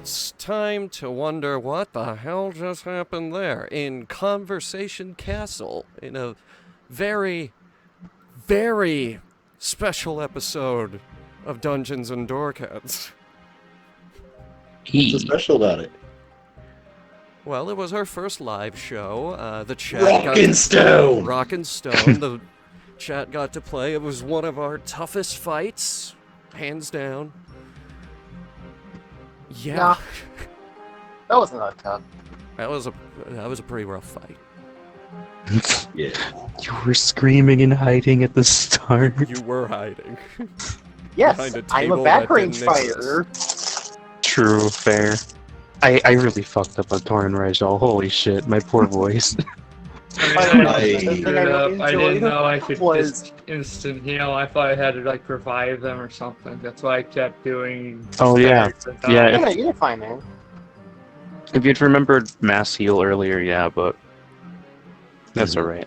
it's time to wonder what the hell just happened there in Conversation Castle in a very, very special episode of Dungeons and Dorkheads. What's so special about it? Well, it was our first live show. The chat Rockin' Stone! Rockin' Stone. The chat got to play. It was one of our toughest fights, hands down. Yeah. Nah. That wasn't that tough. That was a pretty rough fight. Yeah. You were screaming and hiding at the start. You were hiding. Yes, Behind a I'm a table back that range didn't fighter. True, fair. I really fucked up on Torn Rajal. Holy shit, my poor voice. I didn't know I could was- just instant heal. I thought I had to like revive them or something. That's why I kept doing. Oh, yeah. Yeah. Yeah, you're fine, man. If you'd remembered mass heal earlier, yeah, but that's alright.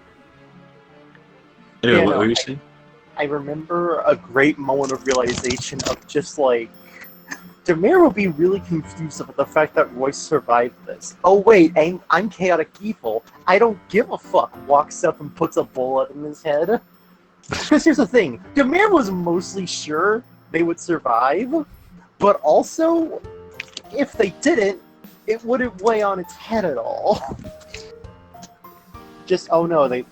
Anyway, Yeah, what no, were you saying? I remember a great moment of realization of just like, Demir will be really confused about the fact that Royce survived this. Oh wait, I'm Chaotic Evil. I don't give a fuck. Walks up and puts a bullet in his head. Because here's the thing, Demir was mostly sure they would survive, but also, if they didn't, it wouldn't weigh on its head at all. Just, oh no, they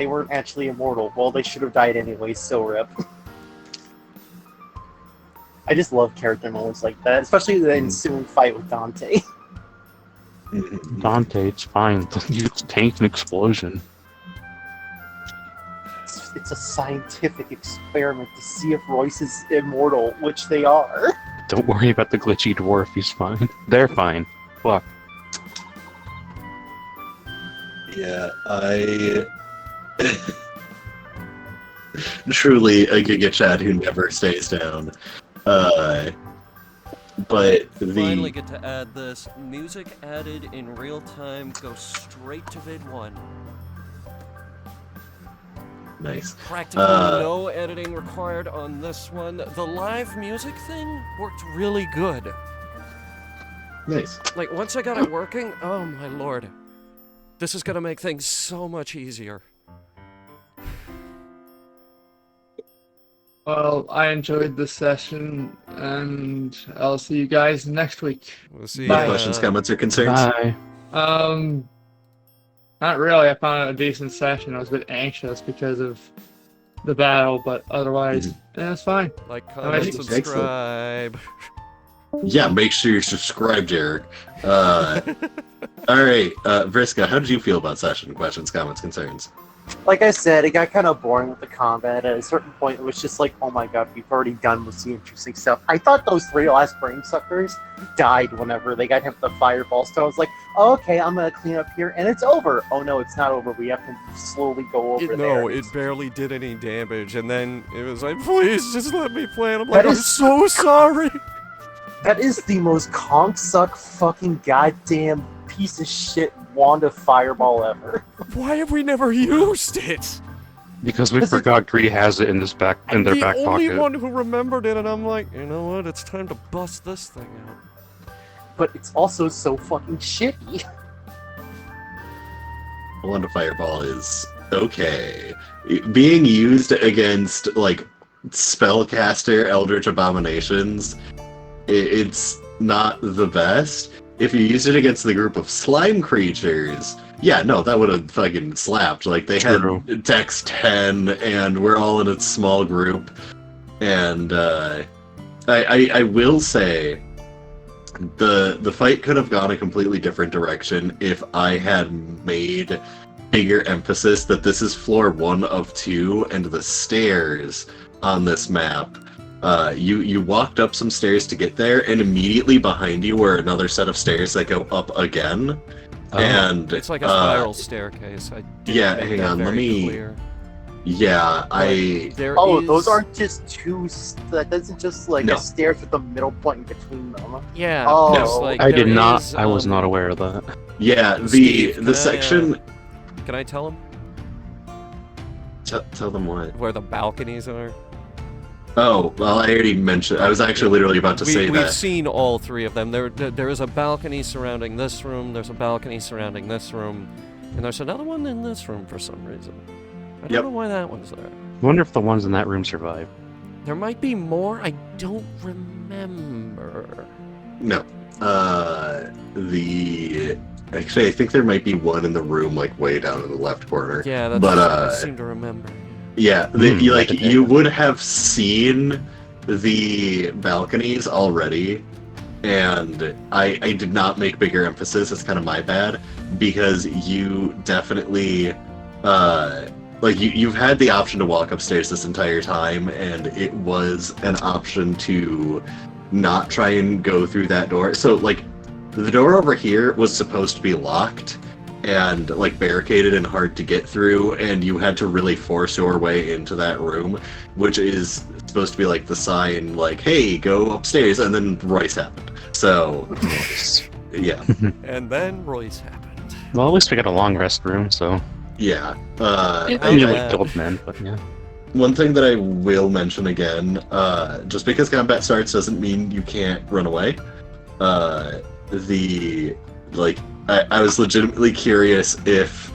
weren't actually immortal. Well, they should have died anyway, so rip. I just love character moments like that, especially the ensuing fight with Dante. Dante, it's fine. You tanked an explosion. It's a scientific experiment to see if Royce is immortal, which they are. Don't worry about the glitchy dwarf, he's fine. They're fine. Fuck. Yeah, I... Truly a Giga Chad who never stays down. But Finally get to add this. Music added in real time. Go straight to vid 1. Nice. Practically no editing required on this one. The live music thing worked really good. Nice. Like, once I got it working, oh my lord. This is gonna make things so much easier. Well, I enjoyed this session, and I'll see you guys next week. We'll see Any Bye. questions, comments, or concerns? Bye. Not really. I found it a decent session. I was a bit anxious because of the battle, but otherwise, yeah, it's fine. Like, Alright. comment, subscribe. Yeah, make sure you're subscribed, Eric. Alright, Vriska, how did you feel about session? Questions, comments, concerns? Like I said, it got kind of boring with the combat. At a certain point, it was just like, oh my god, we've already done most of the interesting stuff. I thought those 3 last brain suckers died whenever they got hit with the fireball, so I was like, oh, okay, I'm gonna clean up here, and it's over. Oh no, it's not over. We have to slowly go over there. No, it barely did any damage, and then it was like, please, just let me play. And I'm That like, I'm is- so sorry. That is the most conch-suck fucking goddamn piece of shit wand of fireball ever. Why have we never used it? Because we This is- forgot Gree has it in his back in their the back only pocket. one who remembered it, and I'm like, you know what? It's time to bust this thing out. But it's also so fucking shitty. Wand of Fireball is okay. Being used against, like, spellcaster Eldritch Abominations, it's not the best. If you used it against the group of slime creatures, yeah, no, that would have fucking slapped. Like, they True. had Dex 10, and we're all in a small group. And, I will say, the fight could have gone a completely different direction if I had made bigger emphasis that this is floor 1 of 2, and the stairs on this map. You walked up some stairs to get there, and immediately behind you were another set of stairs that go up again. And It's like a spiral staircase. I did yeah, make hang that on, let very me- clear. yeah, There Oh, is- those aren't just two. That isn't just like No. a stairs with a middle point in between them. Yeah. Oh. there's, like, I did there not. is, I was not aware of that. yeah, Steve, can the I, section. Can I tell him Tell them what. where the balconies are? Oh, well, I already mentioned. I was actually literally about to say We've that. seen all three of them. There is a balcony surrounding this room. There's a balcony surrounding this room, and there's another one in this room for some reason. I don't Yep. know why that one's there. I wonder if the ones in that room survive. There might be more. I don't remember. No. Actually, I think there might be one in the room, like way down in the left corner. Yeah, that's But, what I seem to remember. Yeah, that could be you it. would have seen the balconies already, and I did not make bigger emphasis. It's kind of my bad because you definitely you've had the option to walk upstairs this entire time, and it was an option to not try and go through that door. So like the door over here was supposed to be locked and like barricaded and hard to get through, and you had to really force your way into that room, which is supposed to be like the sign like, hey, go upstairs, and then Royce happened. So yeah. And then Royce happened. Well, at least we got a long rest room, so Yeah. I Oh, nearly yeah. killed men, but yeah. One thing that I will mention again, just because combat starts doesn't mean you can't run away. I was legitimately curious if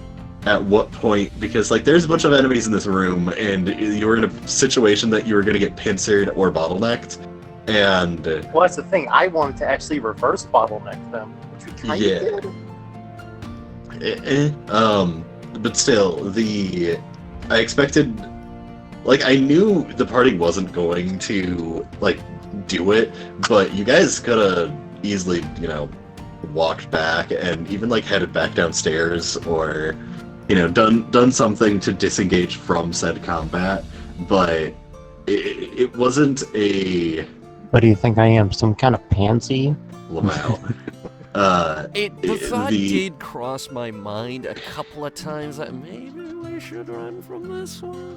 at what point, because like there's a bunch of enemies in this room, and you were in a situation that you were going to get pincered or bottlenecked, and Well, that's the thing. I wanted to actually reverse bottleneck them, which we kind Yeah. of did. but still, I expected, like, I knew the party wasn't going to like do it, but you guys could have easily, walked back and even like headed back downstairs, or done something to disengage from said combat, but it wasn't a What do you think I am? Some kind of pansy? Lamau. The thought the- did cross my mind a couple of times that maybe we should run from this one.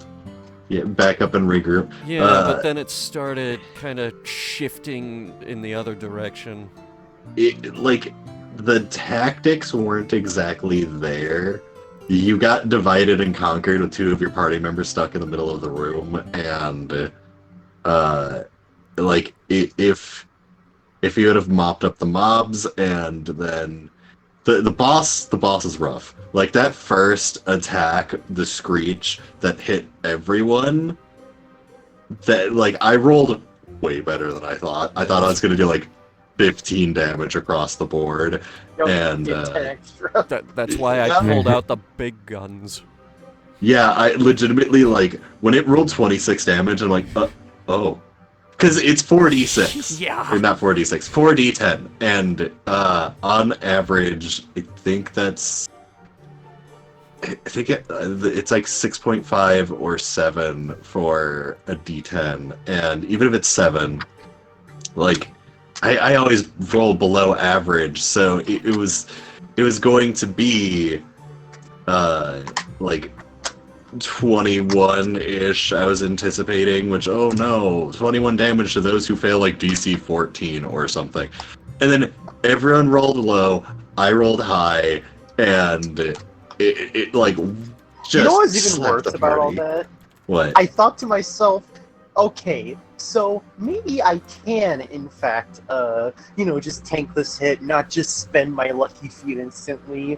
Yeah, back up and regroup. Yeah, Uh, but then it started kind of shifting in the other direction. The tactics weren't exactly there. You got divided and conquered with two of your party members stuck in the middle of the room, and if you would have mopped up the mobs, and then the boss is rough. Like that first attack, the screech that hit everyone, that like I rolled way better than I thought. I thought I was gonna do like 15 damage across the board. And, Did 10 extra. That's why I Yeah. pulled out the big guns. Yeah, I legitimately, like, when it rolled 26 damage, I'm like, oh. Because it's 4d6. Yeah. Or not 4d6, 4d10. And on average, I think it's like 6.5 or 7 for a d10. And even if it's 7, like, I always roll below average, so it was going to be like 21-ish I was anticipating, which, oh no, 21 damage to those who fail like DC 14 or something. And then everyone rolled low, I rolled high, and it like just You know what's even slapped worse the about all party. that? What? I thought to myself, okay, so maybe I can, in fact, just tank this hit, not just spend my lucky feet instantly.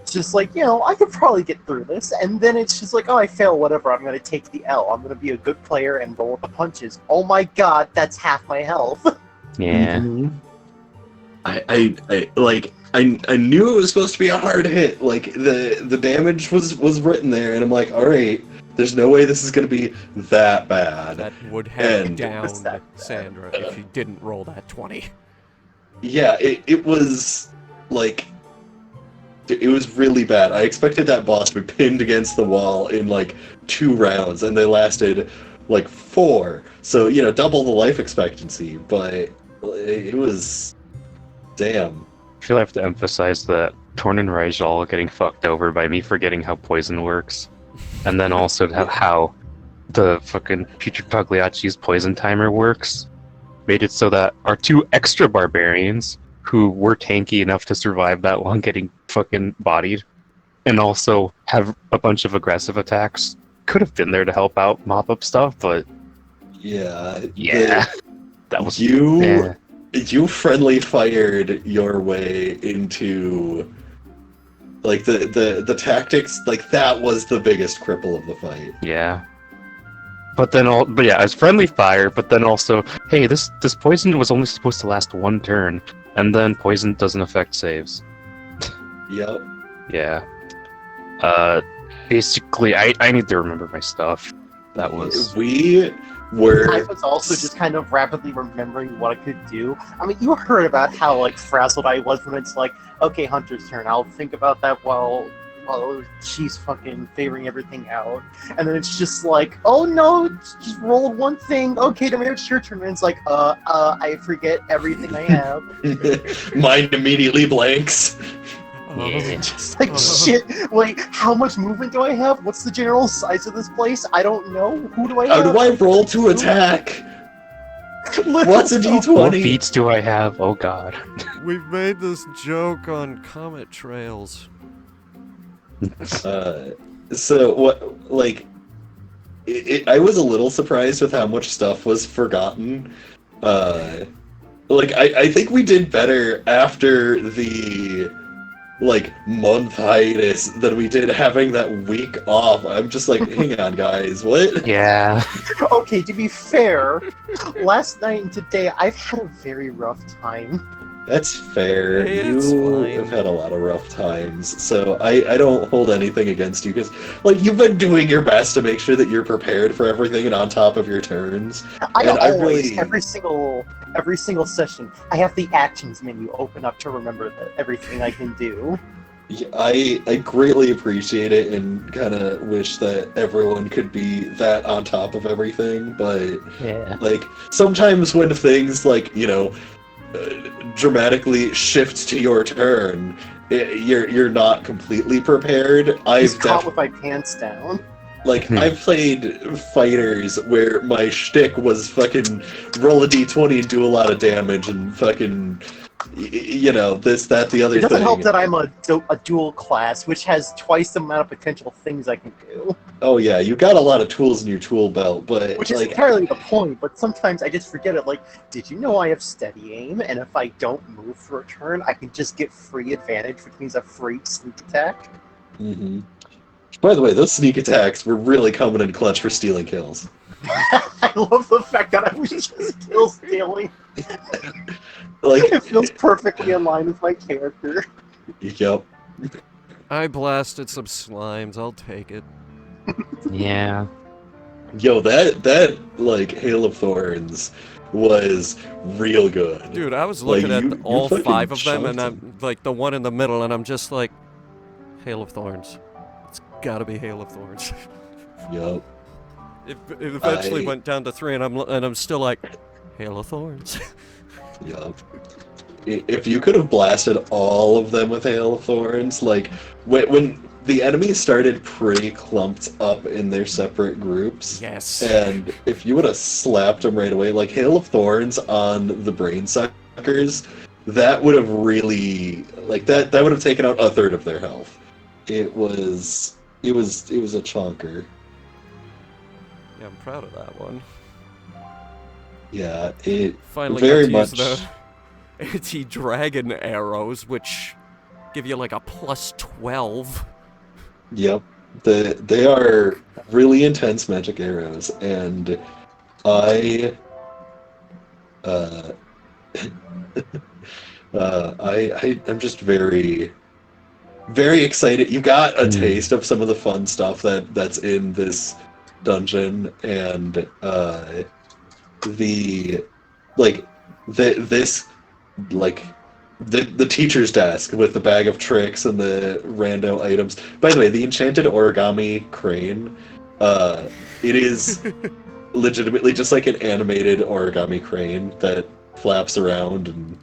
Just like, I could probably get through this, and then it's just like, oh, I fail, whatever, I'm gonna take the L. I'm gonna be a good player and roll with the punches. Oh my god, that's half my health. Yeah. Mhm. I knew it was supposed to be a hard hit. Like the damage was written there, and I'm like, all right, there's no way this is gonna be that bad. That would have And- downed Sandra if she didn't roll that 20. Yeah, it was like it was really bad. I expected that boss to be pinned against the wall in like 2 rounds, and they lasted like 4. So double the life expectancy. But it was damn. I feel I have to emphasize that Torn and Rajal getting fucked over by me forgetting how poison works. And then also how the fucking Putrid Pagliacci's poison timer works made it so that our 2 extra barbarians, who were tanky enough to survive that long getting fucking bodied, and also have a bunch of aggressive attacks, could have been there to help out, mop up stuff, but Yeah. Yeah, that was You yeah. you friendly fired your way into like the tactics. Like that was the biggest cripple of the fight. Yeah. But yeah, it's friendly fire. But then also, hey, this poison was only supposed to last one turn, and then poison doesn't affect saves. Yep. Yeah. Basically, I need to remember my stuff. That was We I were was also just kind of rapidly remembering what I could do. I mean, you heard about how like frazzled I was when it's like, okay, Hunter's turn. I'll think about that while she's fucking figuring everything out. And then it's just like, oh no, just roll one thing. Okay, Demir, it's your turn. And it's like, I forget everything I have. mind immediately blanks. Yeah. Just like shit. Wait, how much movement do I have? What's the general size of this place? I don't know. Who do I How have? do I roll to attack? What's a What d20? beats do I have? Oh god. We've made this joke on Comet Trails. So what? Like, I was a little surprised with how much stuff was forgotten. Like I think we did better after the month hiatus than we did having that week off. I'm just like, hang on, guys, what? Yeah. Okay, to be fair, last night and today I've had a very rough time. That's fair. It's You fine. have had a lot of rough times, so I don't hold anything against you because, like, you've been doing your best to make sure that you're prepared for everything and on top of your turns. I And I always, really- every single session, I have the actions menu open up to remember everything I can do. Yeah, I greatly appreciate it and kind of wish that everyone could be that on top of everything, but Yeah. like sometimes when things dramatically shift to your turn, you're not completely prepared. He's caught with my pants down. I've played fighters where my shtick was fucking roll a d20 and do a lot of damage and fucking, this, that, the other It doesn't thing. help that I'm a dual class, which has twice the amount of potential things I can do. Oh yeah, you got a lot of tools in your tool belt, but Which is entirely the point, but sometimes I just forget it. Like, did you know I have steady aim, and if I don't move for a turn, I can just get free advantage, which means a free sneak attack? hmm By the way, those sneak attacks were really coming in clutch for stealing kills. I love the fact that I was just kill stealing. Like, It feels perfectly in line with my character. yep. I blasted some slimes. I'll take it. Yeah. Yo, that Hail of Thorns was real good. Dude, I was Like, looking you at all fucking 5 of them, and chunked I'm like the one in the middle, and I'm just like, Hail of Thorns. It's gotta be Hail of Thorns. Yep. It eventually I- went down to 3, and I'm still like, Hail of Thorns. Yep. If you could have blasted all of them with Hail of Thorns, like when the enemies started pretty clumped up in their separate groups, Yes. and if you would have slapped them right away, like Hail of Thorns on the brain suckers, that would have really that would have taken out a third of their health. It was a chonker. Yeah, I'm proud of that one. Yeah, it Finally very got to much. use the anti-dragon arrows, which give you like a plus 12. Yep. They are really intense magic arrows, and I'm just very, very excited. You got a taste of some of the fun stuff that's in this dungeon, and the teacher's desk with the bag of tricks and the rando items. By the way, the enchanted origami crane, it is legitimately just like an animated origami crane that flaps around and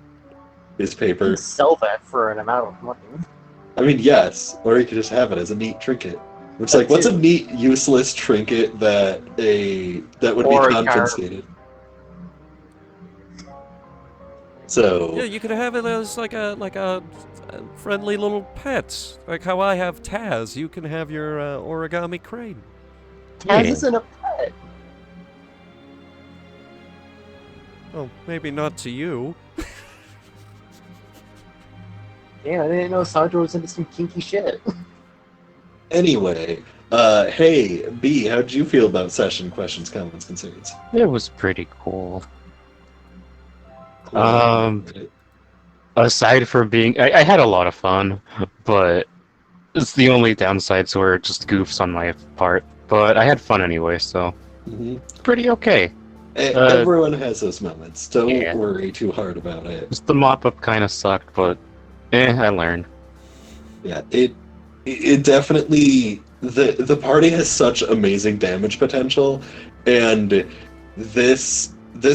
is You paper. can sell that for an amount of money. I mean, yes, or you could just have it as a neat trinket. It's like, That what's a too. neat, useless trinket that would be Or a card. confiscated? So Yeah, you could have it as like a friendly little pet, like how I have Taz. You can have your origami crane. Taz Yeah. isn't a pet. Well, maybe not to you. Yeah, I didn't know Sandra was into some kinky shit. Anyway, hey, B, how did you feel about session questions, comments, concerns? It was pretty cool. Cool. Aside from being, I had a lot of fun, but it's the only downsides were just goofs on my part. But I had fun anyway, so Mhm. pretty okay. Everyone has those moments. Don't Yeah. worry too hard about it. Just the mop up kind of sucked, but I learned. Yeah, it definitely the party has such amazing damage potential, and this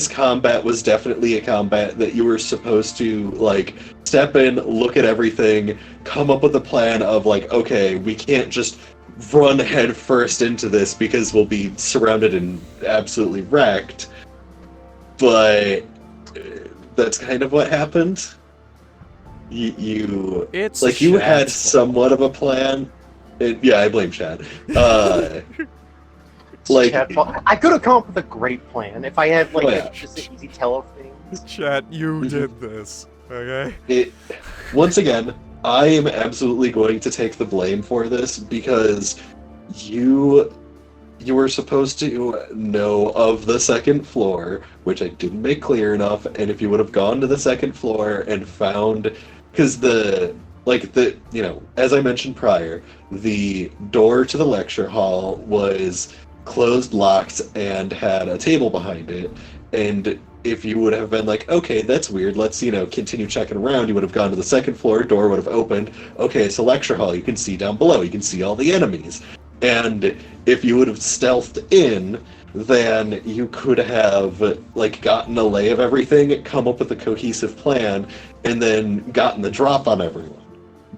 combat was definitely a combat that you were supposed to like step in, look at everything, come up with a plan of like, okay, we can't just run head first into this because we'll be surrounded and absolutely wrecked. But that's kind of what happened. You It's like you had Chad's fault. somewhat of a plan. Yeah, I blame Chad. Like I could have come up with a great plan if I had like Oh, yeah. just an easy tele thing. Chad, you Mhm. did this. Okay. once again, I am absolutely going to take the blame for this because you were supposed to know of the second floor, which I didn't make clear enough, and if you would have gone to the second floor and found, because as I mentioned prior, the door to the lecture hall was closed, locked, and had a table behind it, and if you would have been like, okay, that's weird, let's, continue checking around, you would have gone to the second floor, door would have opened, okay, it's a lecture hall, you can see down below, you can see all the enemies. And if you would have stealthed in, then you could have like gotten a lay of everything, come up with a cohesive plan, and then gotten the drop on everyone.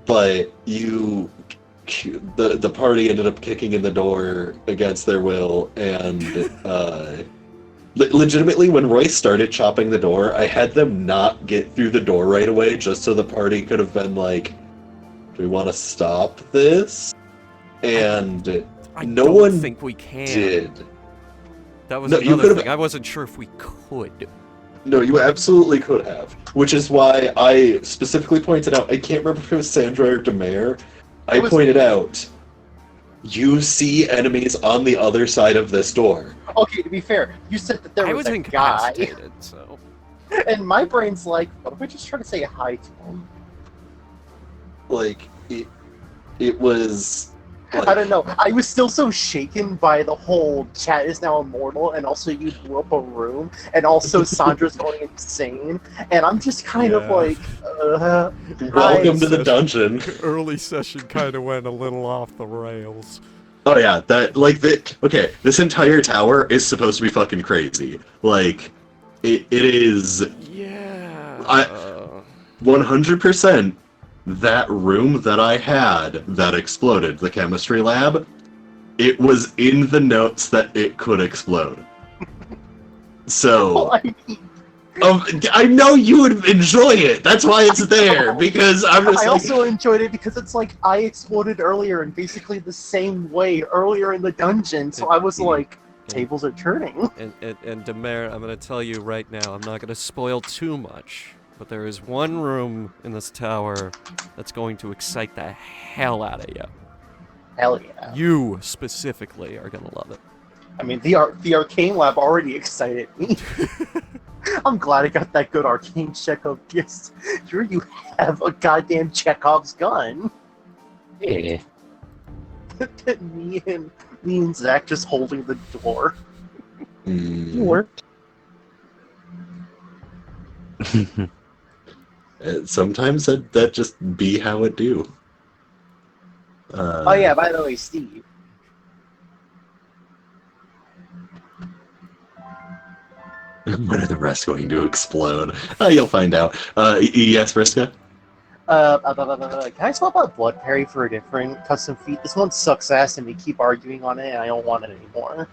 But the party ended up kicking in the door against their will, and legitimately, when Royce started chopping the door, I had them not get through the door right away, just so the party could have been like, "Do we want to stop this?" And I no don't one think we can. did. That was No, you another could've- thing. I wasn't sure if we could. No, you absolutely could have. Which is why I specifically pointed out, I can't remember if it was Sandra or Demare, I It was- pointed out, you see enemies on the other side of this door. Okay, to be fair, you said that there I was was a guy, incapacitated, so. and my brain's like, what if I just try to say hi to him? Like, it was... I don't know. I was still so shaken by the whole Chad is now immortal, and also you blew up a room, and also Sandra's going insane, and I'm just kind of Yeah. like, Welcome to the Session. dungeon. Early session kind of went a little off the rails. Oh yeah, okay, this entire tower is supposed to be fucking crazy. Like, it is Yeah. 100% that room that I had that exploded, the chemistry lab, it was in the notes that it could explode. So, I know you would enjoy it. That's why it's there, because I'm just I like... also enjoyed it because it's like I exploded earlier in basically the same way earlier in the dungeon, so I was like, tables are turning. And Demare, I'm gonna tell you right now, I'm not gonna spoil too much, but there is one room in this tower that's going to excite the hell out of you. Hell yeah. You specifically are gonna love it. I mean, the arcane lab already excited me. I'm glad I got that good arcane Chekhov gift. Here you have a goddamn Chekhov's gun. Yeah. me and Zach just holding the door. Worked. Sometimes that just be how it do. Oh yeah, by the way, Steve. When are the rest going to explode? You'll find out. Yes, Vriska? Can I swap out Blood Parry for a different custom feat? This one sucks ass and we keep arguing on it and I don't want it anymore.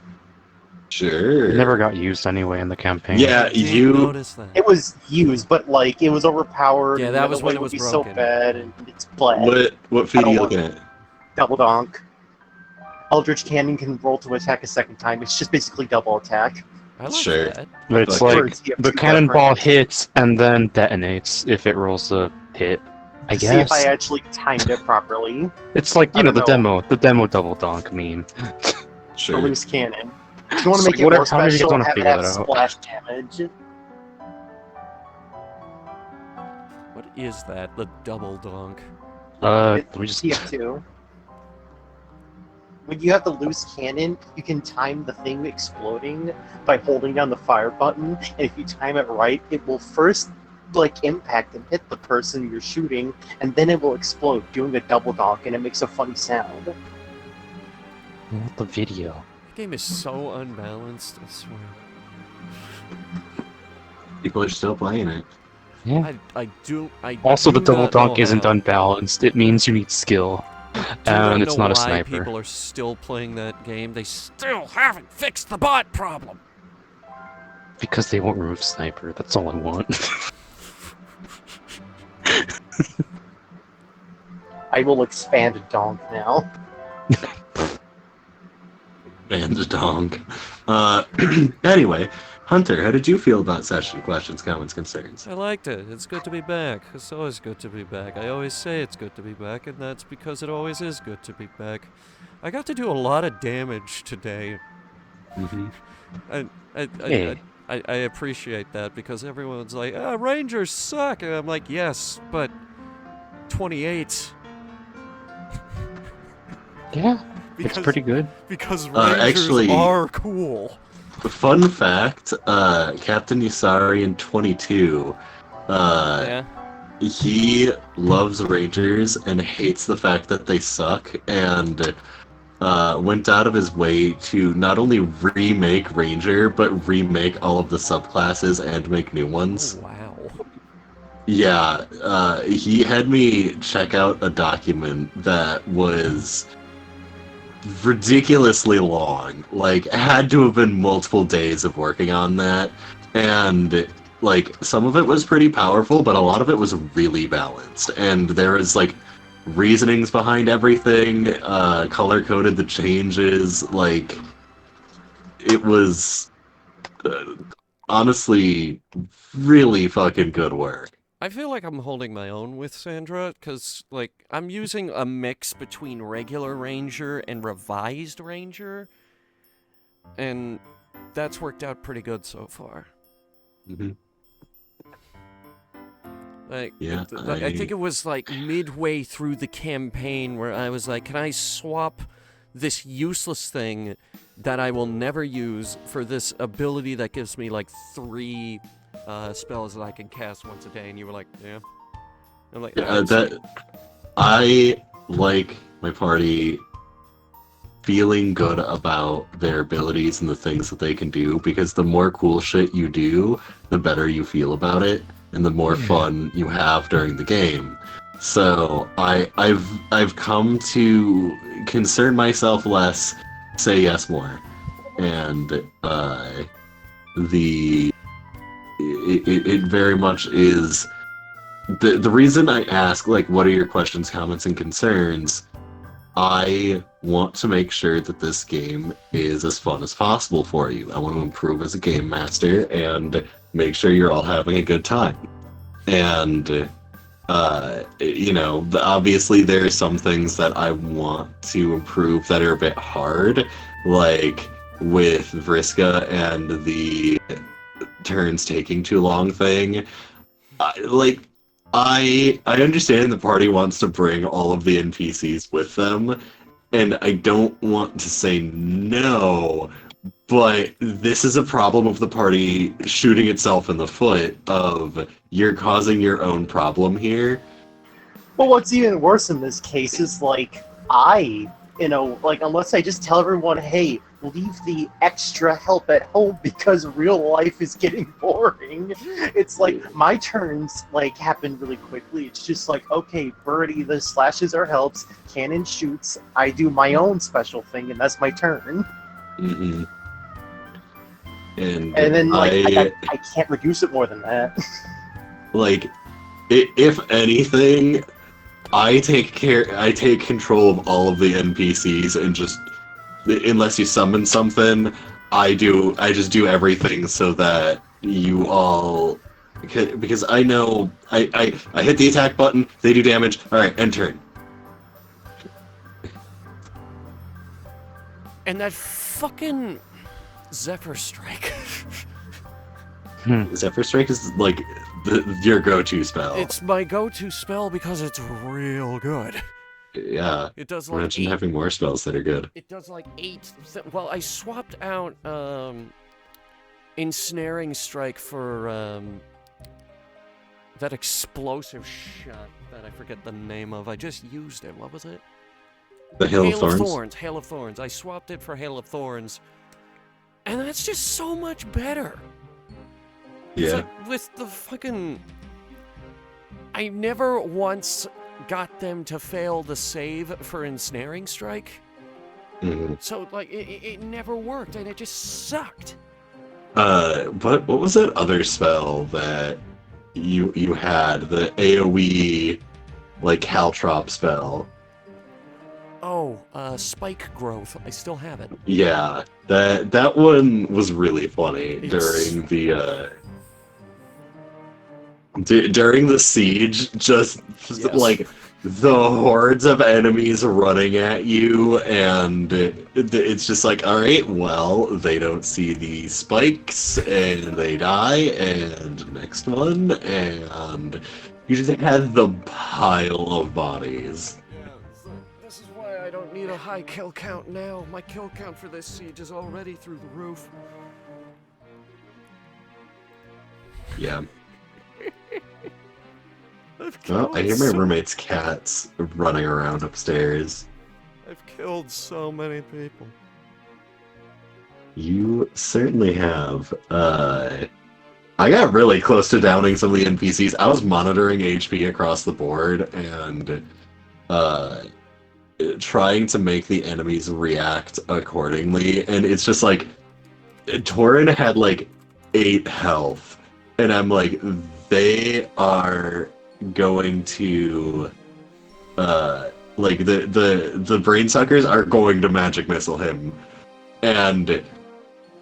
Sure. It never got used anyway in the campaign. Yeah, Didn't you... notice that. It was used, but like it was overpowered. Yeah, and that the was way when it would was be broken. so bad and it's bled. What feat are you looking at? Double donk. Eldritch Cannon can roll to attack a second time. It's just basically double attack. I like Sure. that. But it's Okay. like the cannonball hits and then detonates if it rolls a hit. I See if I guess actually timed it properly. it's like I the don't know. demo double donk meme. A Sure. loose cannon. If you want It's to make like, it whatever- more how many of you special, wanna have it figure have that out? splash damage. What is that? The double donk. Let me It's just. TF2. When you have the loose cannon, you can time the thing exploding by holding down the fire button, and if you time it right, it will first impact and hit the person you're shooting, and then it will explode, doing a double donk, and it makes a funny sound. I want the video. The game is so unbalanced, I swear. People are still playing it. Yeah. I Also, the do double not donk know isn't how. unbalanced. It means you need skill, Do and not it's know not a why sniper people are still playing that game. They still haven't fixed the bot problem. because they won't remove sniper. That's all I want. I will expand donk now. And a donk. Anyway, Hunter, how did you feel about session? Questions, comments, concerns? I liked it. It's good to be back. It's always good to be back. I always say it's good to be back, and that's because it always is good to be back. I got to do a lot of damage today. Mm-hmm. I appreciate that because everyone's like, Rangers suck. And I'm like, yes, but 28. Yeah, Because, it's pretty good. Because Rangers actually- are cool. Fun fact, Captain Yusari in 22, Yeah. he loves Rangers and hates the fact that they suck, and went out of his way to not only remake Ranger, but remake all of the subclasses and make new ones. Oh, wow. Yeah, he had me check out a document that was ridiculously long. Like, had to have been multiple days of working on that, and some of it was pretty powerful, but a lot of it was really balanced, and there was reasonings behind everything, color-coded the changes, it was honestly really fucking good work. I feel like I'm holding my own with Sandra, because, I'm using a mix between regular Ranger and revised Ranger, and that's worked out pretty good so far. Mm-hmm. Yeah, I think it was, midway through the campaign where I was like, can I swap this useless thing that I will never use for this ability that gives me, 3... spells that I can cast once a day, and you were like, yeah. I'm like, I like my party feeling good about their abilities and the things that they can do, because the more cool shit you do, the better you feel about it, and the more fun you have during the game. So I've come to concern myself less, say yes more, and it very much is the reason I ask, what are your questions, comments, and concerns. I want to make sure that this game is as fun as possible for you. I want to improve as a game master and make sure you're all having a good time. And obviously there are some things that I want to improve that are a bit hard, like with Vriska and the turns taking too long thing. I understand the party wants to bring all of the NPCs with them, and I don't want to say no, but this is a problem of the party shooting itself in the foot of you're causing your own problem here. Well, what's even worse in this case is, unless I just tell everyone, hey, leave the extra help at home because real life is getting boring. It's my turns, happen really quickly. It's just okay, Bird either slashes or helps, Cannon shoots, I do my own special thing, and that's my turn. Mm-hmm. And then, I can't reduce it more than that. If anything, I take control of all of the NPCs and just, unless you summon something, I just do everything so that you all, because I know I hit the attack button, they do damage. All right, end turn. And that fucking Zephyr Strike. Zephyr Strike is like your go-to spell. It's my go-to spell because it's real good. Yeah. It does like Imagine having more spells that are good. It does like 8. Well, I swapped out Ensnaring Strike for that explosive shot that I forget the name of. I just used it. What was it? The Hail of Thorns? Hail of Thorns. I swapped it for Hail of Thorns. And that's just so much better. It's Yeah. like with the fucking... I never once got them to fail the save for Ensnaring Strike. Mhm. So, like, it never worked, and it just sucked. What was that other spell that you had? The AoE, like, Caltrop spell. Oh, Spike Growth. I still have it. Yeah, that one was really funny during the siege. Just Yes. like the hordes of enemies running at you, and it's just like, all right, well, they don't see the spikes and they die, and next one, and you just had the pile of bodies. Yeah, so this is why I don't need a high kill count now. My kill count for this siege is already through the roof. Yeah. I've Well, killed I hear my so- roommate's cats running around upstairs. I've killed so many people. You certainly have. I got really close to downing some of the NPCs. I was monitoring HP across the board and trying to make the enemies react accordingly. And it's just like, Torin had like 8 health. And I'm like, they are going to like the brain suckers are going to magic missile him. And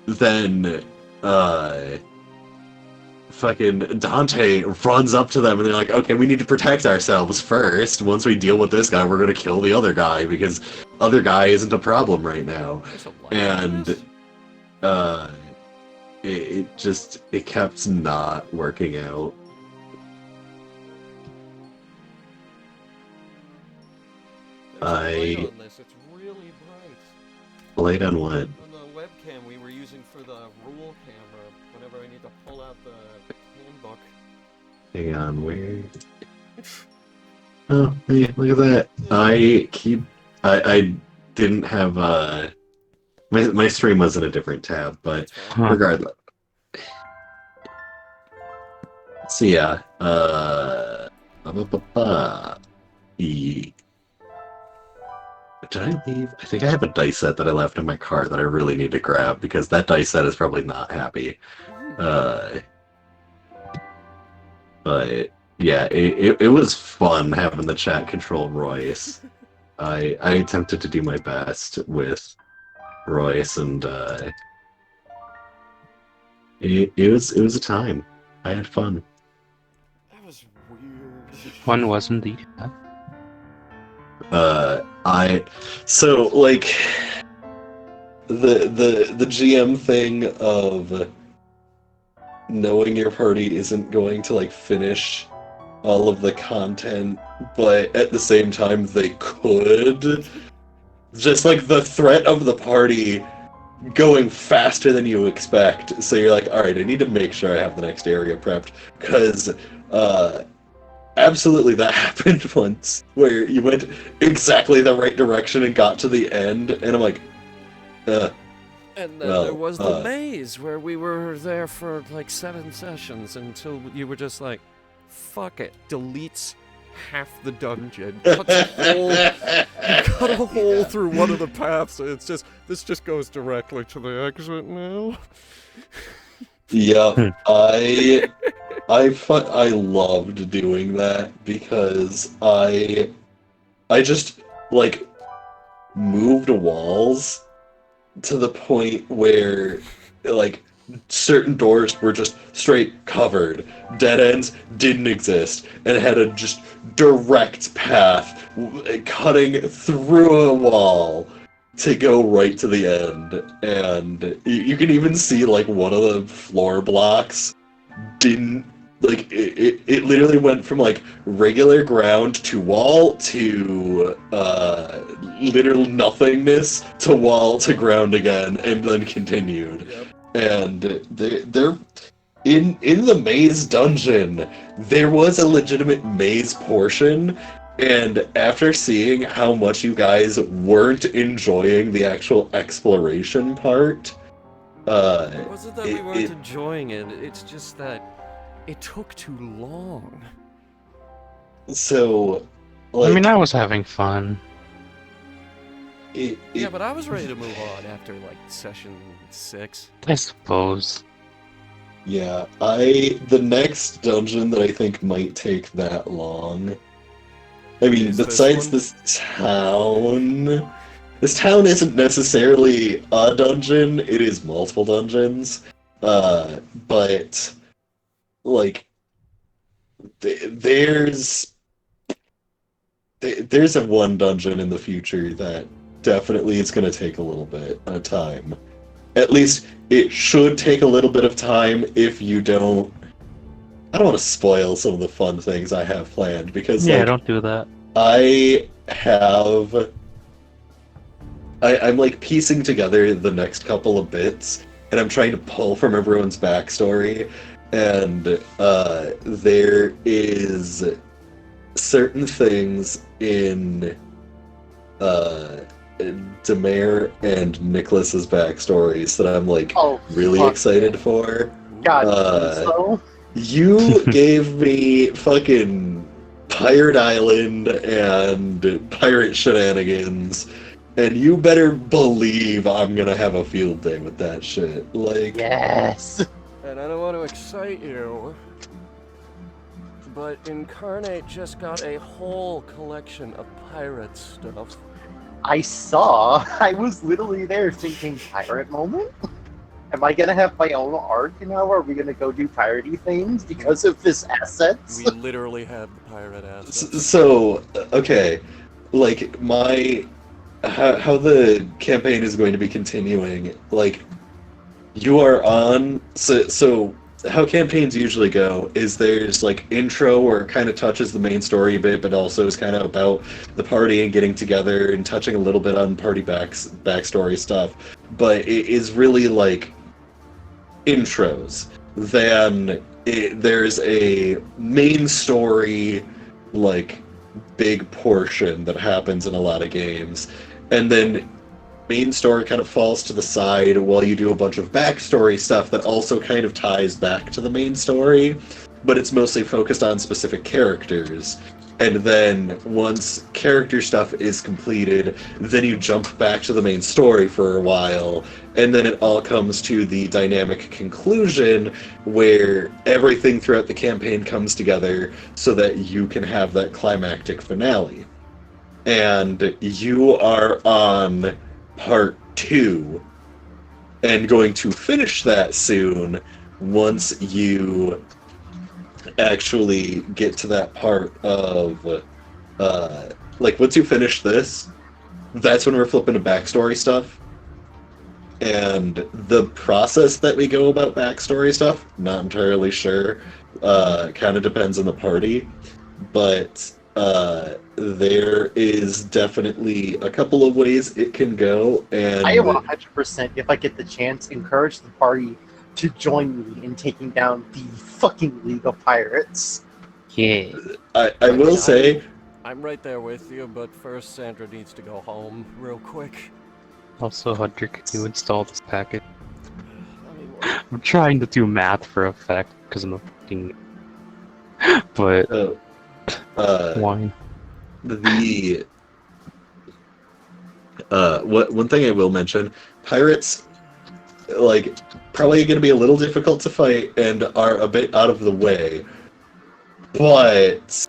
then fucking Dante runs up to them and they're like, okay, we need to protect ourselves first. Once we deal with this guy, we're gonna kill the other guy because other guy isn't a problem right now. There's a lot And of this. it kept not working out. There's a light I- on this. It's really bright. Light on what? On the webcam we were using for the rule camera, whenever I need to pull out the handbook. Hang on, where? Oh, hey, look at that. I didn't have my stream was in a different tab, but Huh. regardless. So yeah, did I leave? I think I have a dice set that I left in my car that I really need to grab because that dice set is probably not happy. But yeah, it was fun having the chat control Royce. I attempted to do my best with Royce, and it was a time. I had fun. That was weird. One was indeed. So like the GM thing of knowing your party isn't going to like finish all of the content, but at the same time they could. Just like the threat of the party going faster than you expect. So you're like, all right, I need to make sure I have the next area prepped because absolutely that happened once where you went exactly the right direction and got to the end, and I'm like, And then Well, there was the maze where we were there for like 7 sessions until you were just like, fuck it, deletes half the dungeon, cuts cut a hole through one of the paths, and it's just, this just goes directly to the exit now. yeah, I loved doing that because I just like moved walls to the point where, like, certain doors were just straight covered. Dead ends didn't exist, and had a just direct path cutting through a wall to go right to the end. And you can even see, like, one of the floor blocks didn't, like, it literally went from, like, regular ground to wall to literal nothingness to wall to ground again, and then continued. Yep. And they're in the maze dungeon, there was a legitimate maze portion, and after seeing how much you guys weren't enjoying the actual exploration part, It wasn't that we weren't it- enjoying it, it's just that it took too long. so, like, I mean, I was having fun. Yeah, but I was ready to move on after, like, session 6. I suppose. yeah, the next dungeon that I think might take that long. I mean, Is this besides one? this town isn't necessarily a dungeon, it is multiple dungeons. But, like, there's a one dungeon in the future that definitely is going to take a little bit of time. At least it should take a little bit of time if you don't. I don't want to spoil some of the fun things I have planned because, Yeah, like, don't do that. I'm like piecing together the next couple of bits, and I'm trying to pull from everyone's backstory, and there is certain things in Demare and Nicholas's backstories that I'm like Oh, really fuck excited for. God, Uh, so You gave me fucking Pirate Island and pirate shenanigans, and you better believe I'm gonna have a field day with that shit. Like, yes. And I don't want to excite you, but Incarnate just got a whole collection of pirate stuff. I saw. I was literally there thinking, pirate moment? Am I gonna have my own arc now? Are we gonna go do piratey things because of this assets? We literally have the pirate assets. so okay, like how the campaign is going to be continuing. Like, you are on. So how campaigns usually go is there's like intro where it kind of touches the main story a bit, but also is kind of about the party and getting together and touching a little bit on party backstory stuff. But it is really like intros. Then there's a main story, like, big portion that happens in a lot of games, and then main story kind of falls to the side while you do a bunch of backstory stuff that also kind of ties back to the main story, but it's mostly focused on specific characters. And then once character stuff is completed, then you jump back to the main story for a while, and then it all comes to the dynamic conclusion where everything throughout the campaign comes together so that you can have that climactic finale. And you are on part 2 and going to finish that soon once you actually get to that part of like, once you finish this, that's when we're flipping to backstory stuff. And the process that we go about backstory stuff, not entirely sure. Kind of depends on the party, but there is definitely a couple of ways it can go, and I will 100%, if I get the chance, encourage the party to join me in taking down the fucking League of Pirates. Yeah. I will say, I'm right there with you, but first Sandra needs to go home real quick. Also, Hunter, can you install this package? I mean, I'm trying to do math for effect because I'm a fucking. But why? the one thing I will mention, pirates, like, probably going to be a little difficult to fight and are a bit out of the way, but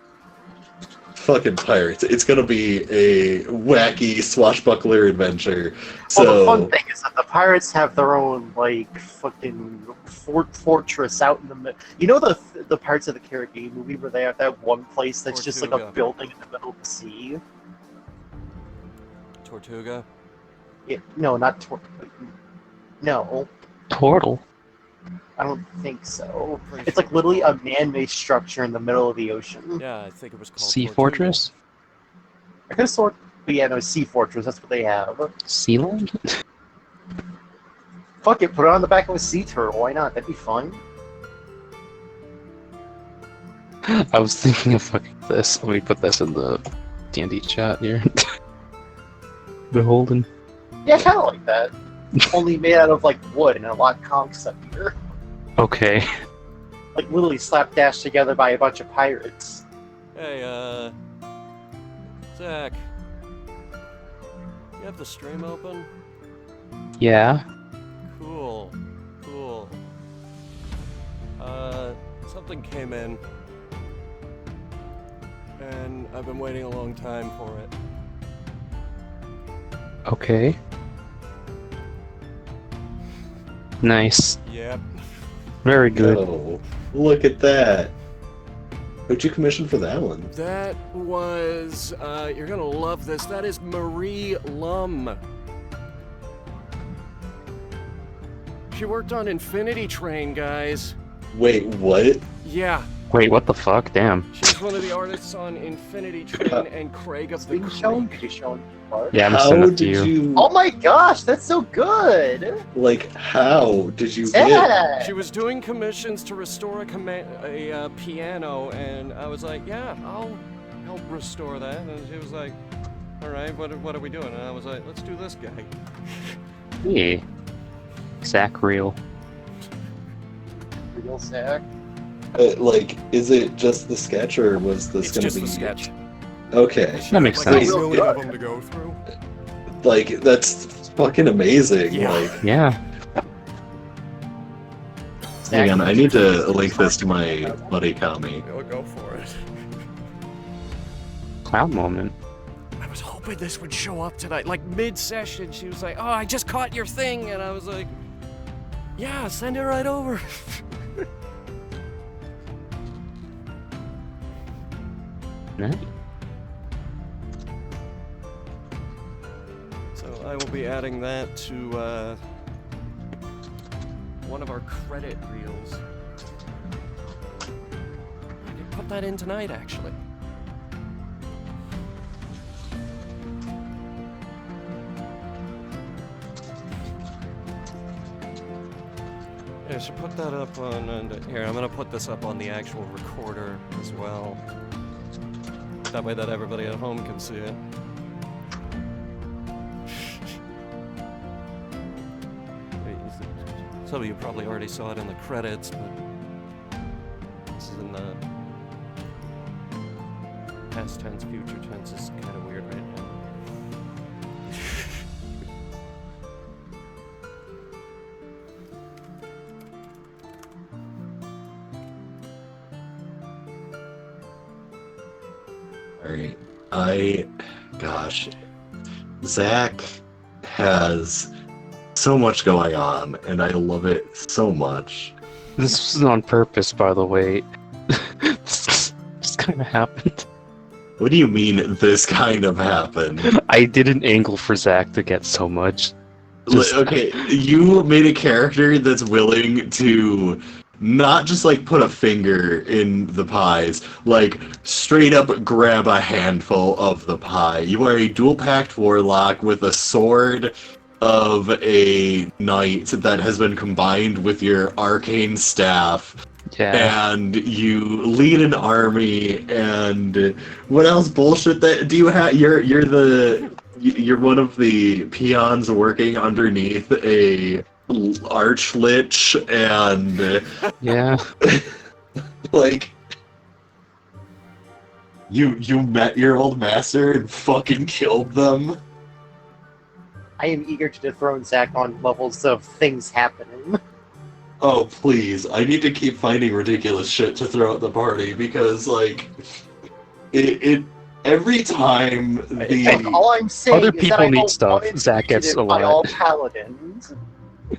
fucking pirates. It's gonna be a wacky swashbuckler adventure. Well, the fun So thing is that the pirates have their own like fucking fortress out in the middle. You know the parts of the Caribbean movie where they have that one place that's just like a Tortuga. building in the middle of the sea? Tortuga. Yeah, no, not No, Portal. I don't think so. Pretty It's sure like literally a man-made structure in the middle of the ocean. Yeah, I think it was called Sea Tortuga. Fortress? I could have sworn, but yeah, no, Sea Fortress. That's what they have. Sealand? Fuck it, put it on the back of a sea turtle. Why not? That'd be fun. I was thinking of fucking this. Let me put this in the D&D chat here. Beholden. Yeah, kind of like that. Only made out of like wood and a lot of conchs up here. Okay. Like literally slapdash together by a bunch of pirates. Hey, Zach. You have the stream open? Yeah. Cool. Cool. Something came in. And I've been waiting a long time for it. Okay. Nice. Yep. Very good. oh, look at that. Who'd you commission for that one? That was, you're gonna love this. That is Marie Lum. She worked on Infinity Train, guys. Wait, what? Yeah, Wait, what the fuck? Damn. she's one of the artists on Infinity Train and Craig of It's the being shown. Creek. Could you show part? Yeah, I'm How sending it to did you. you Oh my gosh, that's so good! like? How did you get? Yeah! She was doing commissions to restore a piano, and I was like, yeah, I'll help restore that. And she was like, all right, what are we doing? And I was like, let's do this guy. Yeah. Zach Real. Real sack. Like, is it just the sketch, or was this It's gonna just be? the sketch. Okay, That makes Like, sense. a million of them to go through. like that's fucking amazing. Yeah. Like, Yeah. hang on, I need to link this to my buddy Kami. Go for it. Cloud moment. I was hoping this would show up tonight. Like mid-session, she was like, "Oh, I just caught your thing," and I was like, "Yeah, send it right over." Nice. So I will be adding that to one of our credit reels. I can put that in tonight, actually. Yeah, I should put that up on. Here, I'm gonna put this up on the actual recorder as well. That way, that everybody at home can see it. Some of you probably already saw it in the credits, but this is in the past tense, future tense. Is kind of weird right now. Alright, gosh, Zach has so much going on, and I love it so much. This wasn't on purpose, by the way. This just kind of happened. What do you mean this kind of happened? I did an angle for Zach to get so much. Just- Okay, you made a character that's willing to not just like put a finger in the pies, like straight up grab a handful of the pie. You are a dual packed warlock with a sword of a knight that has been combined with your arcane staff, Yeah. and you lead an army. And what else bullshit that do you have? You're one of the peons working underneath a archlich, and Yeah. like you met your old master and fucking killed them. I am eager to dethrone Zach on levels of things happening. Oh please, I need to keep finding ridiculous shit to throw at the party, because like it every time And the all I'm saying Other is that people I need don't stuff. want Zach gets initiative a by lot. all paladins.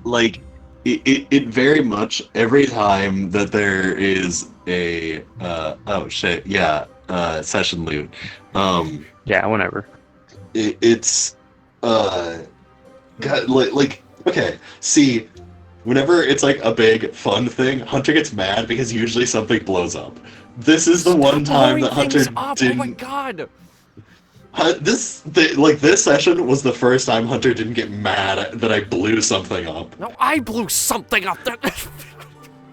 like it very much every time that there is a oh shit yeah session loot Yeah, whenever. it's God, like okay, see, whenever it's like a big fun thing, Hunter gets mad because usually something blows up. This is the one time Blowing that Hunter things up. Oh my didn't. god. This session was the first time Hunter didn't get mad that I blew something up. No, I blew something up.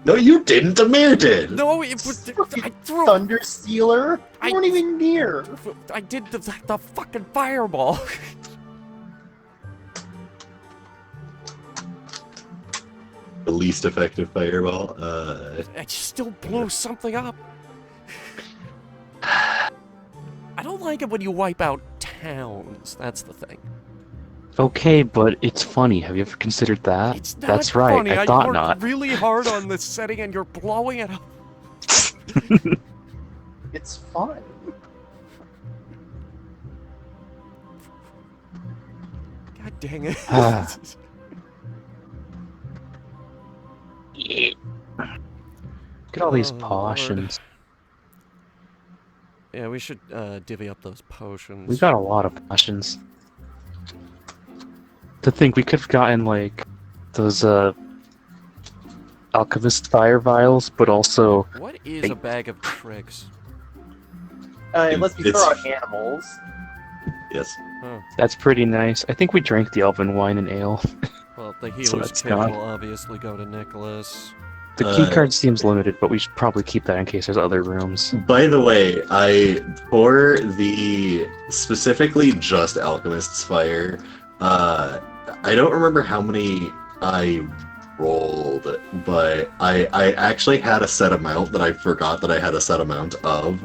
No, you didn't. Amir did. No, it was. I threw. Thunder Stealer? I- You weren't even near. I did the fucking fireball. The least effective fireball. I still blew something up. I don't like it when you wipe out towns. That's the thing. Okay, but it's funny. Have you ever considered that? It's not That's right. funny. I thought worked not. really hard on this setting, and you're blowing it up. It's fun. God dang it. Ah. Look at all these Oh, Lord. potions. Yeah, we should divvy up those potions. We got a lot of potions. To think we could have gotten like those alchemist fire vials, but also What is a bag of tricks? Unless we It's- throw out animals. yes. that's pretty nice. I think we drank the elven wine and ale. Well, the So healer's that's kit gone. will obviously go to Nicholas. The key card seems limited, but we should probably keep that in case there's other rooms. By the way, for the specifically just Alchemist's Fire, I don't remember how many I rolled, but I actually had a set amount that I forgot that I had a set amount of.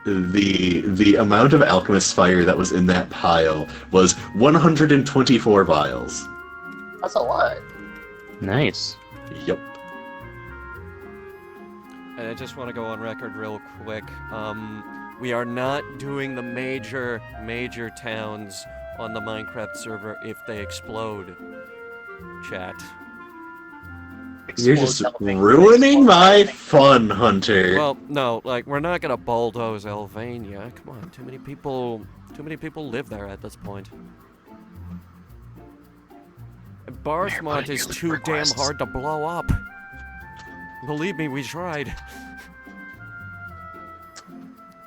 The amount of Alchemist's Fire that was in that pile was 124 vials. That's a lot. Nice. Yep. And I just want to go on record real quick. We are not doing the major towns on the Minecraft server if they explode. Chat. You're just Explode something. ruining my Explode fun, Hunter. Well, no, like we're not gonna bulldoze Elvania. Come on, too many people live there at this point. And Barsmont is too damn hard to blow up. Believe me, we tried.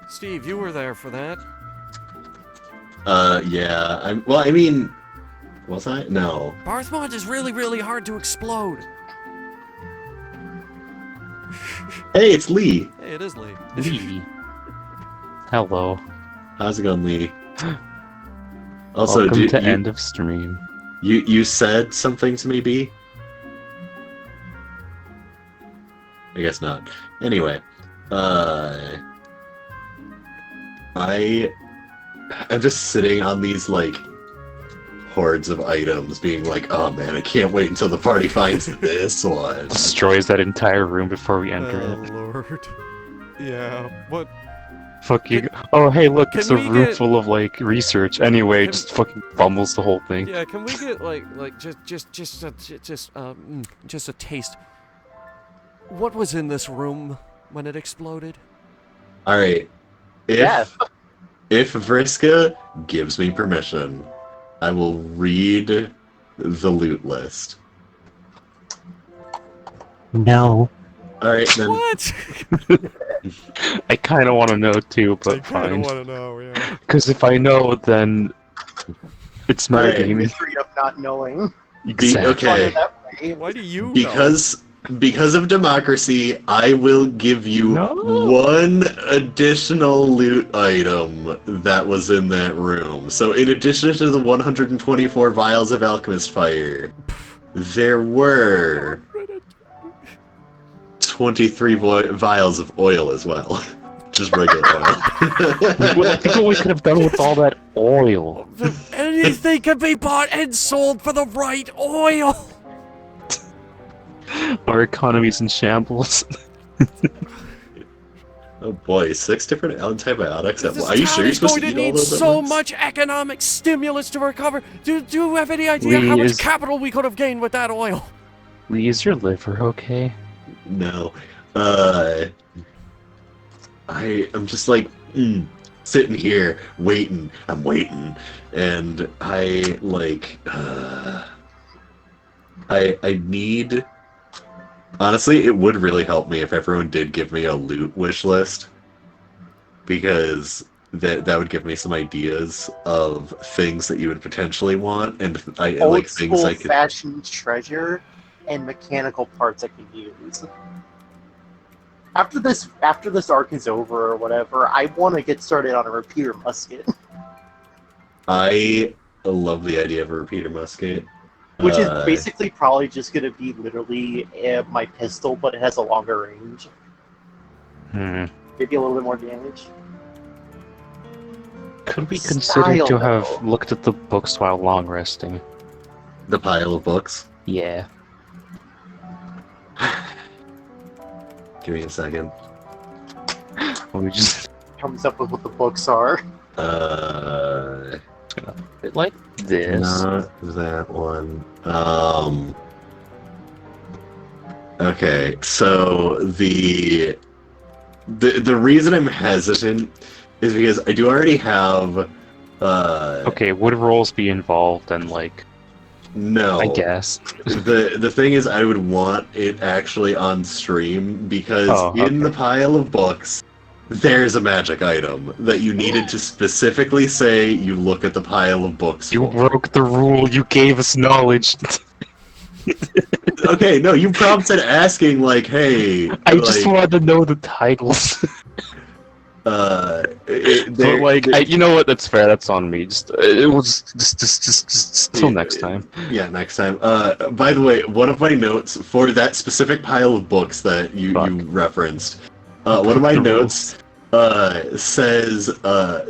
Steve, you were there for that. Yeah. Well, I mean, was I? No. Barsmont is really hard to explode. Hey, it's Lee. Hey, it is Lee. Lee. Hello. How's it going, Lee? Also, Welcome to you, end of stream. you said something to me, B? I guess not. Anyway, I'm just sitting on these like hordes of items, being like, oh man, I can't wait until the party finds this one. Destroys that entire room before we enter Oh it. lord. Yeah. What? Fuck you. Oh, hey, look, can it's a we room get- full of like research. Anyway, Can- just fucking fumbles the whole thing. Yeah. Can we get like just a taste? What was in this room when it exploded? All right, Yeah. if Vriska gives me permission, I will read the loot list. No. All right, then. What? I kind of want to know too, I but kind fine. of want to know. Yeah. Because if I know, then it's Alright. The metagaming. mystery of not knowing. Exactly. Okay. That way. Why do you know? Because of democracy, I will give you No. one additional loot item that was in that room. So in addition to the 124 vials of Alchemist Fire, there were 23 vials of oil as well. Just regular oil. Think what we could have done with all that oil. Anything can be bought and sold for the right oil. Our economy's in shambles. Oh boy, 6 different antibiotics. This Are you town sure you're is supposed going to to eat all need those at so once? much economic stimulus to recover. Do you have any idea how much Lee, capital we could have gained with that oil? Lee, is your liver okay? No. I'm just like sitting here waiting. I'm waiting, and I like I need. Honestly, it would really help me if everyone did give me a loot wish list, because that would give me some ideas of things that you would potentially want, and I Old like things school I could. fashioned treasure and mechanical parts I can use. After this arc is over or whatever, I want to get started on a repeater musket, I love the idea of a repeater musket. which is basically probably just going to be literally my pistol, but it has a longer range. Maybe a little bit more damage. Could we Style, consider to have though. looked at the books while long resting? The pile of books. Yeah. Give me a second. We just Comes up with what the books are. like this. Not that one. Okay, so the reason I'm hesitant is because I do already have. Okay, would roles be involved and like? No. I guess. The thing is, I would want it actually on stream because in the pile of books, there's a magic item that you needed to specifically say you look at the pile of books. You for. broke the rule. You gave us knowledge. Okay, no, you prompted asking like, "Hey." I just wanted to know the titles. You know what? That's fair. That's on me. It was just till next time. Yeah, next time. By the way, one of my notes for that specific pile of books that you referenced, one of my notes says,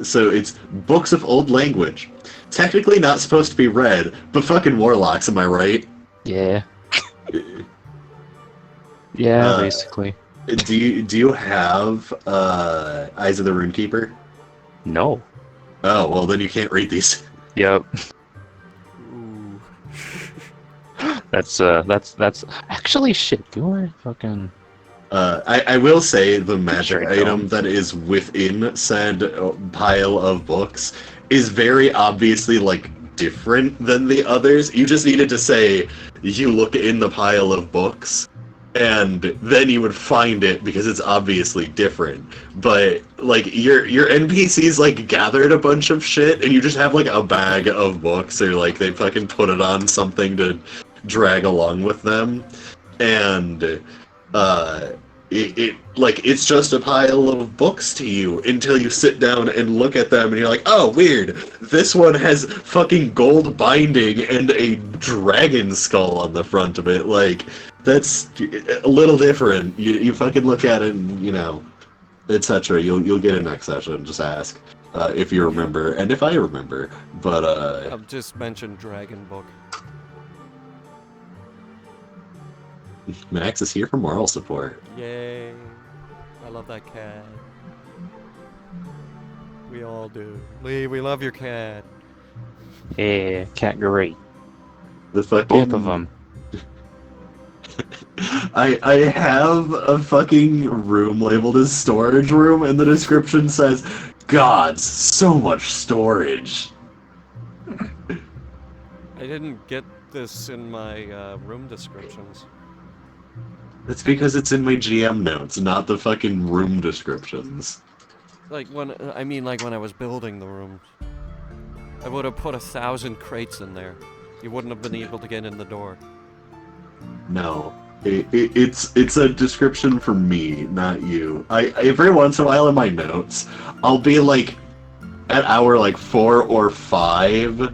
so it's books of old language. Technically not supposed to be read, but fucking warlocks, am I right? Yeah. Yeah, basically. Do you have Eyes of the Runekeeper? No. Oh, well then you can't read these. Yep. Ooh. That's actually shit. You are fucking. I will say the magic Sure, item don't. that is within said pile of books is very obviously like different than the others. You just needed to say you look in the pile of books, and then you would find it because it's obviously different. But like your NPCs like gathered a bunch of shit, and you just have like a bag of books, or like they fucking put it on something to drag along with them, and it's just a pile of books to you until you sit down and look at them and you're like, oh, weird, this one has fucking gold binding and a dragon skull on the front of it. Like, that's a little different. You fucking look at it and, you know, etc. You'll get it next session. Just ask if you remember and if I remember. But I've just mentioned Dragon Book. Max is here for moral support. Yay. I love that cat. We all do. Lee, we love your cat. Yeah, cat great. The fucking Both of them. I have a fucking room labeled as storage room, and the description says, "Gods, so much storage." I didn't get this in my room descriptions. That's because it's in my GM notes, not the fucking room descriptions. Like when I was building the rooms. I would have put 1,000 crates in there. You wouldn't have been able to get in the door. No. It's a description for me, not you. I every once in a while in my notes, I'll be like at hour like 4 or 5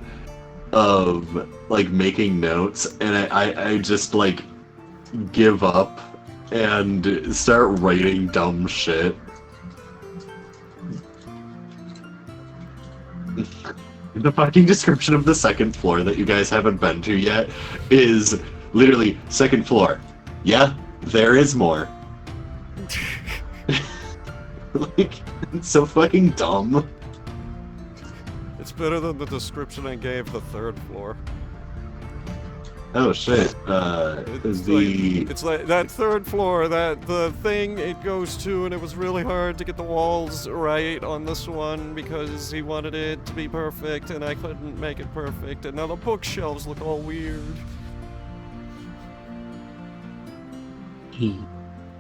of like making notes, and I just like give up and start writing dumb shit. The fucking description of the second floor that you guys haven't been to yet is literally second floor. Yeah, there is more. Like, it's so fucking dumb. It's better than the description I gave the third floor. Oh shit. It's like that third floor, that the thing it goes to, and it was really hard to get the walls right on this one because he wanted it to be perfect, and I couldn't make it perfect, and now the bookshelves look all weird.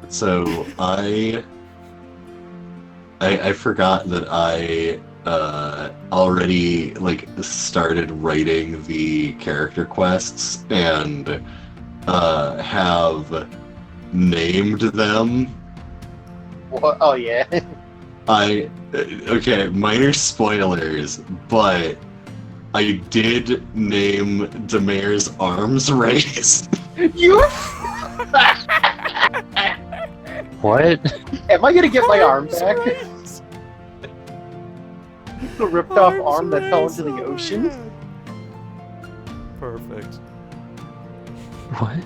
So I forgot that I already like started writing the character quests and have named them. What? Oh yeah. Okay, minor spoilers, but I did name Demer's arms race. You? What? Am I gonna get my arm back? The ripped off arm that fell into the ocean? Perfect. What?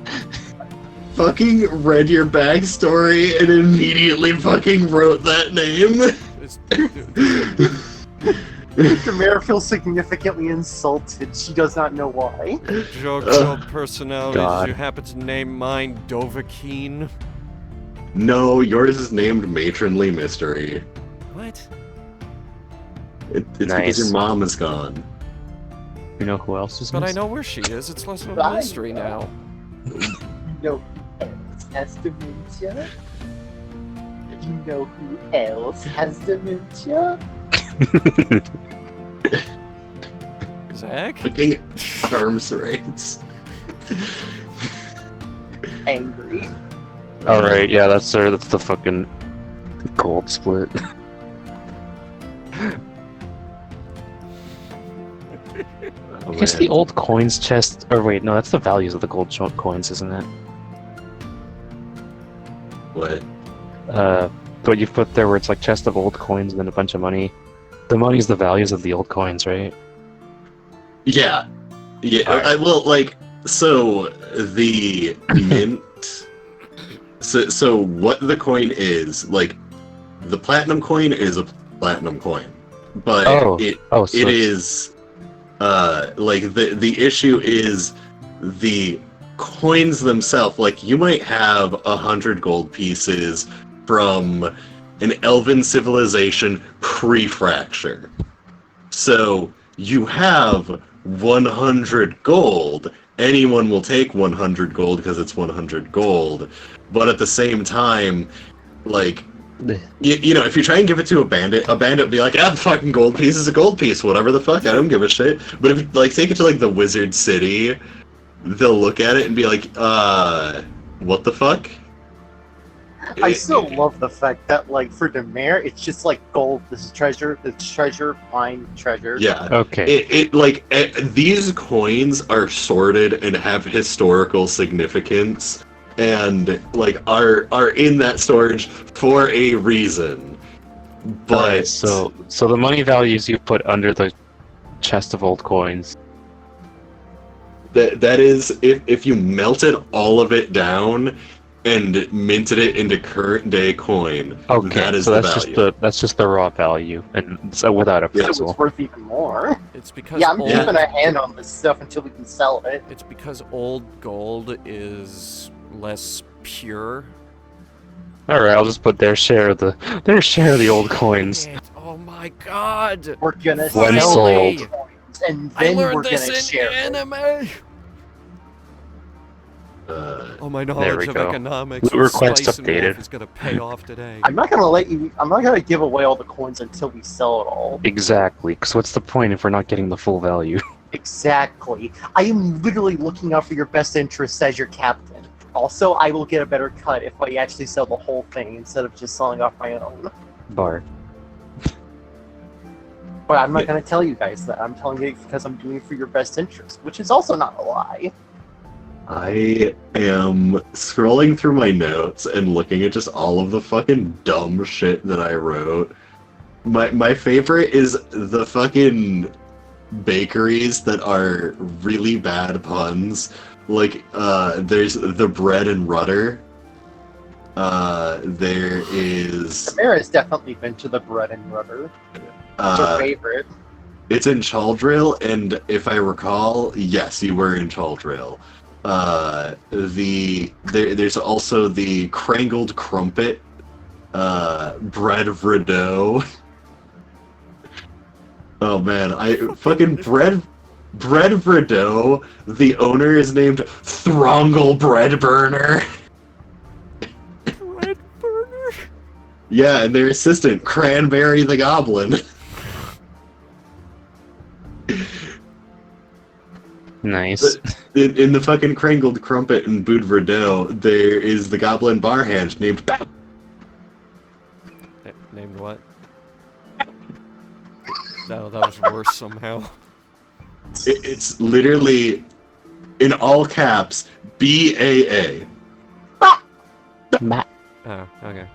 Fucking read your backstory and immediately fucking wrote that name. It's, Demir feels significantly insulted. She does not know why. joke personality. God. Did you happen to name mine Dovahkiin? No, yours is named Matronly Mystery. What? It's Nice. because your mom is gone. You know who else is But I missing? know where she is. It's less of a Right. mystery now. You know who else has dementia? You know who else has dementia? Zach? Fucking arms race. Angry. Alright, yeah, that's the fucking gold split. Oh, I guess man. the old coins chest, or wait, no, that's the values of the gold coins, isn't it? What? What you've put there where it's like chest of old coins and then a bunch of money. The money's the values of the old coins, right? Yeah. Yeah, Alright. I will, like, so, the mint... So what the coin is, like, the platinum coin is a platinum coin. But Oh, it Oh, so it is like the issue is the coins themselves. Like you might have 100 gold pieces from an elven civilization pre-fracture, so you have 100 gold. Anyone will take 100 gold because it's 100 gold, but at the same time, like, you know, if you try and give it to a bandit will be like, ah, the fucking gold piece is a gold piece, whatever the fuck, I don't give a shit. But if you, like, take it to, like, the wizard city, they'll look at it and be like, what the fuck? I still love the fact that, like, for Demir, it's just like gold. This is treasure. This is treasure. Mine treasure. Yeah. okay. These coins are sorted and have historical significance, and like are in that storage for a reason. But Alright, so the money values you put under the chest of old coins. that is if you melted all of it down and minted it into current day coin, Okay, that is so the that's value. just the raw value, and so without a Yeah. It was pencil. worth even more. It's because Yeah, I'm old, keeping a hand on this stuff until we can sell it. it's because old gold is less pure. All right, I'll just put their share of the old coins. Oh my god! We're gonna When sell sold. the coins, and I then we're learned gonna this in share it. anime! Oh, my knowledge we of go. economics Loot with request Spice and Wolf updated. is gonna pay off today. I'm not gonna give away all the coins until we sell it all. Exactly, because what's the point if we're not getting the full value? Exactly. I am literally looking out for your best interests as your captain. Also, I will get a better cut if I actually sell the whole thing instead of just selling off my own. Bar. But I'm not going to tell you guys that. I'm telling you because I'm doing it for your best interest, which is also not a lie. I am scrolling through my notes and looking at just all of the fucking dumb shit that I wrote. My favorite is the fucking bakeries that are really bad puns. Like, there's the bread and rudder. There is Samara has definitely been to the bread and butter. It's her favorite. it's in Chaldrill, and if I recall, yes, you were in Chaldrill. There's also the Crangled Crumpet, Bread of Rideau. Oh man, Bread of Rideau. The owner is named Throngle Breadburner. Red burner. Yeah, and their assistant Cranberry the Goblin. Nice. In the fucking Crangled Crumpet and Boud Rideau, there is the Goblin Barhand named Bat. Named what? No, that was worse somehow. It's literally, in all caps, BAA. Matt. Oh, okay.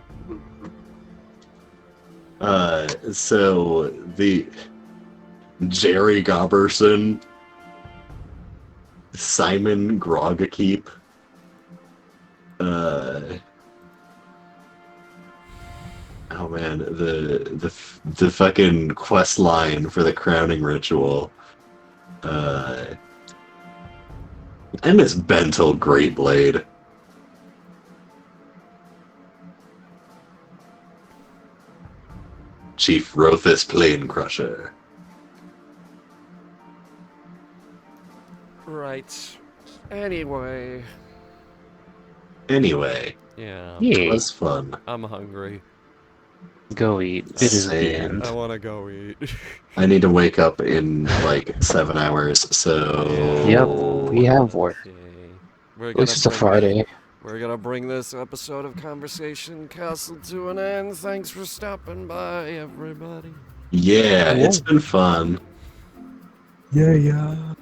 So the Jerry Goberson, Simon Grogakeep, oh man, the fucking quest line for the crowning ritual. I miss Bentil Greatblade. Chief Rothus Plane Crusher. Right. Anyway. Anyway, Yeah. it Yeah. was fun. I'm hungry. Go eat. It is the Same. end. I want to go eat. I need to wake up in like 7 hours, so... Yep, we have work. Okay. We're At least it's a bring- Friday. We're gonna bring this episode of Conversation Castle to an end. Thanks for stopping by, everybody. Yeah, it's been fun. Yeah.